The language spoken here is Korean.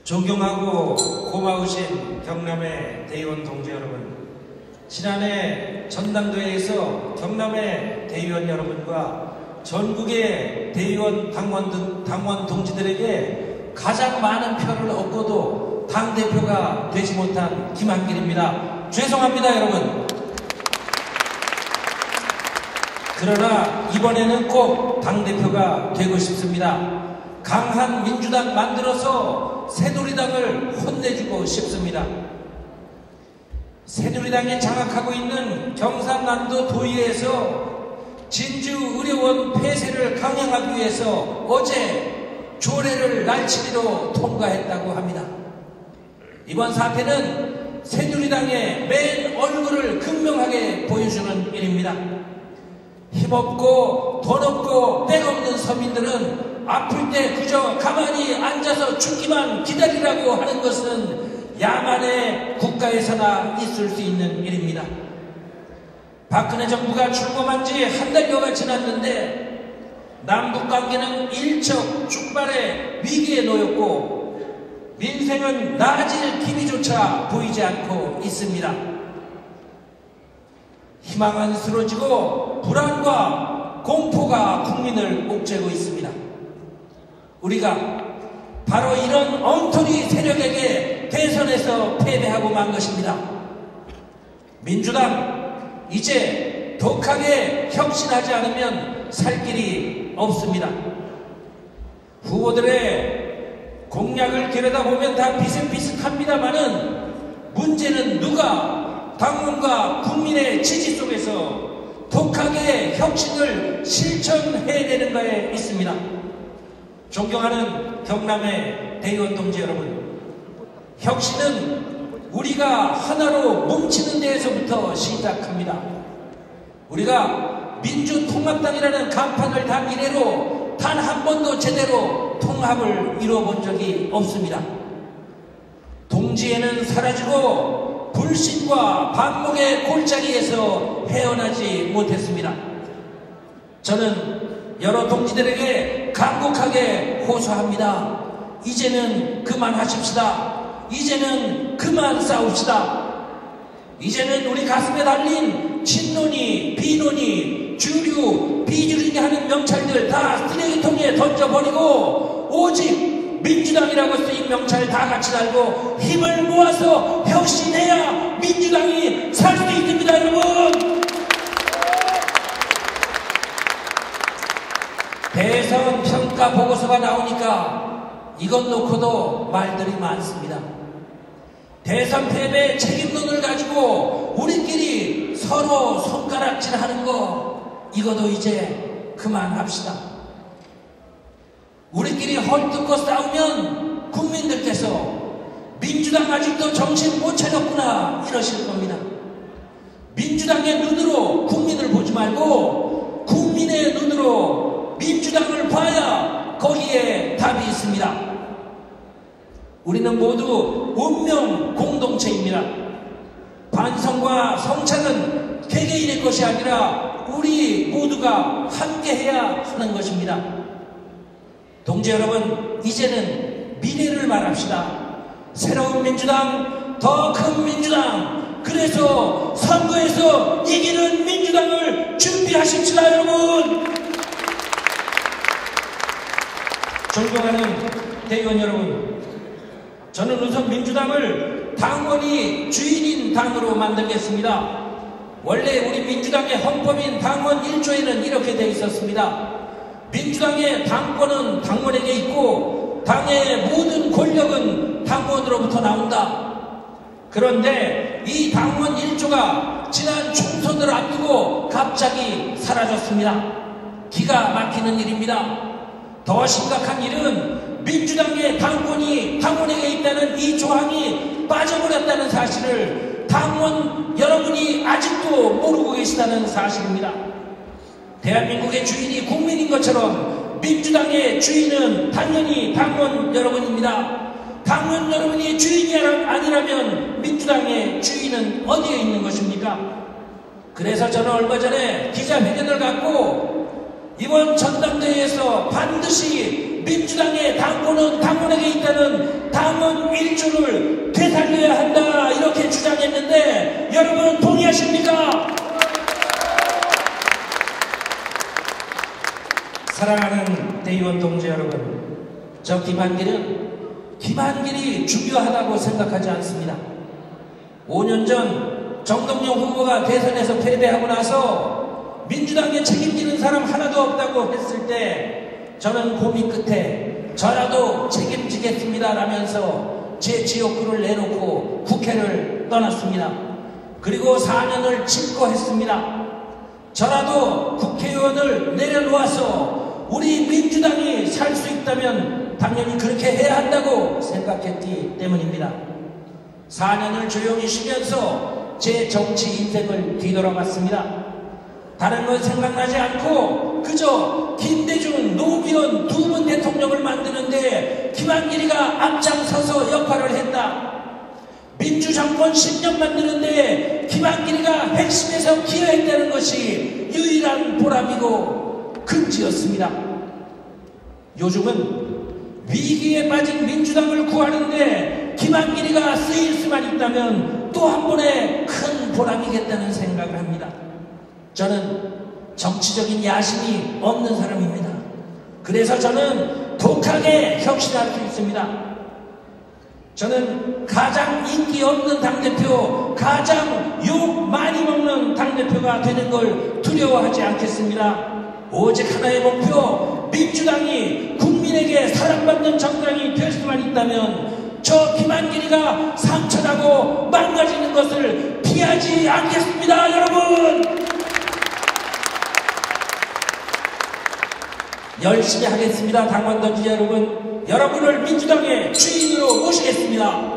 존경하고 고마우신 경남의 대의원 동지 여러분, 지난해 전당대회에서 경남의 대의원 여러분과 전국의 대의원 당원 동지들에게 가장 많은 표를 얻고도 당대표가 되지 못한 김한길입니다. 죄송합니다, 여러분. 그러나 이번에는 꼭 당대표가 되고 싶습니다. 강한 민주당 만들어서 새누리당을 혼내주고 싶습니다. 새누리당이 장악하고 있는 경상남도 도의회에서 진주의료원 폐쇄를 강행하기 위해서 어제 조례를 날치기로 통과했다고 합니다. 이번 사태는 새누리당의 맨 얼굴을 극명하게 보여주는 일입니다. 힘없고 돈 없고 백 없는 서민들은 아플 때 그저 가만히 앉아서 죽기만 기다리라고 하는 것은 야만의 국가에서나 있을 수 있는 일입니다. 박근혜 정부가 출범한 지 한 달여가 지났는데 남북관계는 일촉즉발의 위기에 놓였고 민생은 나아질 기미조차 보이지 않고 있습니다. 희망은 쓰러지고 불안과 공포가 국민을 옥죄고 있습니다. 우리가 바로 이런 엉터리 세력에게 대선에서 패배하고 만 것입니다. 민주당 이제 독하게 혁신하지 않으면 살 길이 없습니다. 후보들의 공약을 들여다보면 다 비슷비슷합니다만은 문제는 누가 당원과 국민의 지지 속에서 독하게 혁신을 실천해내는가에 있습니다. 존경하는 경남의 대의원 동지 여러분, 혁신은 우리가 하나로 뭉치는 데에서부터 시작합니다. 우리가 민주통합당이라는 간판을 단 이래로 단 한 번도 제대로 통합을 이루어본 적이 없습니다. 동지에는 사라지고 불신과 반목의 골짜기에서 헤어나지 못했습니다. 저는 여러 동지들에게 간곡하게 호소합니다. 이제는 그만하십시다. 이제는 그만 싸웁시다. 이제는 우리 가슴에 달린 친노니 비노니 주류 비주류니 하는 명찰들 다 쓰레기통에 던져버리고 오직 민주당이라고 쓰인 명찰 다 같이 달고 힘을 모아서 혁신해야 민주당이 살 수 있습니다, 여러분. 대선 평가 보고서가 나오니까 이것 놓고도 말들이 많습니다. 대선 패배 책임론을 가지고 우리끼리 서로 손가락질하는 거 이것도 이제 그만합시다. 우리끼리 헐뜯고 싸우면 국민들께서 민주당 아직도 정신 못 차렸구나 이러실 겁니다. 민주당의 눈으로 국민을 보지 말고 국민의 눈으로 민주당을 봐야 거기에 답이 있습니다. 우리는 모두 운명 공동체입니다. 반성과 성찰은 개개인의 것이 아니라 우리 모두가 함께해야 하는 것입니다. 동지 여러분, 이제는 미래를 말합시다. 새로운 민주당, 더 큰 민주당, 그래서 선거에서 이기는 민주당을 준비하십시다, 여러분. 존경하는 대의원 여러분, 저는 우선 민주당을 당원이 주인인 당으로 만들겠습니다. 원래 우리 민주당의 헌법인 당원 1조에는 이렇게 되어 있었습니다. 민주당의 당권은 당원에게 있고 당의 모든 권력은 당원으로부터 나온다. 그런데 이 당원 1조가 지난 총선을 앞두고 갑자기 사라졌습니다. 기가 막히는 일입니다. 더 심각한 일은 민주당의 당권이 당원에게 있다는 이 조항이 빠져버렸다는 사실을 당원 여러분이 아직도 모르고 계시다는 사실입니다. 대한민국의 주인이 국민인 것처럼 민주당의 주인은 당연히 당원 여러분입니다. 당원 여러분이 주인이 아니라면 민주당의 주인은 어디에 있는 것입니까? 그래서 저는 얼마 전에 기자회견을 갖고 이번 전당대회에서 반드시 민주당의 당권은 당원에게 있다는 당원 일조를 되살려야 한다 이렇게 주장했는데 여러분 동의하십니까? 사랑하는 대의원 동지 여러분, 저 김한길이 중요하다고 생각하지 않습니다. 5년 전 정동영 후보가 대선에서 패배하고 나서 민주당에 책임지는 사람 하나도 없다고 했을 때 저는 고민 끝에 저라도 책임지겠습니다 라면서 제 지역구를 내놓고 국회를 떠났습니다. 그리고 4년을 집권했습니다. 저라도 국회의원을 내려놓아서 우리 민주당이 살 수 있다면 당연히 그렇게 해야 한다고 생각했기 때문입니다. 4년을 조용히 쉬면서 제 정치 인생을 뒤돌아봤습니다. 다른 건 생각나지 않고 그저 김대중, 노무현 두 분 대통령을 만드는데 김한길이가 앞장서서 역할을 했다. 민주정권 10년 만드는데 김한길이가 핵심에서 기여했다는 것이 유일한 보람이고 긍지였습니다. 요즘은 위기에 빠진 민주당을 구하는데 김한길이가 쓰일 수만 있다면 또 한 번의 큰 보람이겠다는 생각을 합니다. 저는 정치적인 야심이 없는 사람입니다. 그래서 저는 독하게 혁신할 수 있습니다. 저는 가장 인기 없는 당대표, 가장 욕 많이 먹는 당대표가 되는 걸 두려워하지 않겠습니다. 오직 하나의 목표, 민주당이 국민에게 사랑받는 정당이 될 수만 있다면 저 김한길이가 상처나고 망가지는 것을 피하지 않겠습니다. 여러분! 열심히 하겠습니다. 당원 동지 여러분, 여러분을 민주당의 주인으로 모시겠습니다.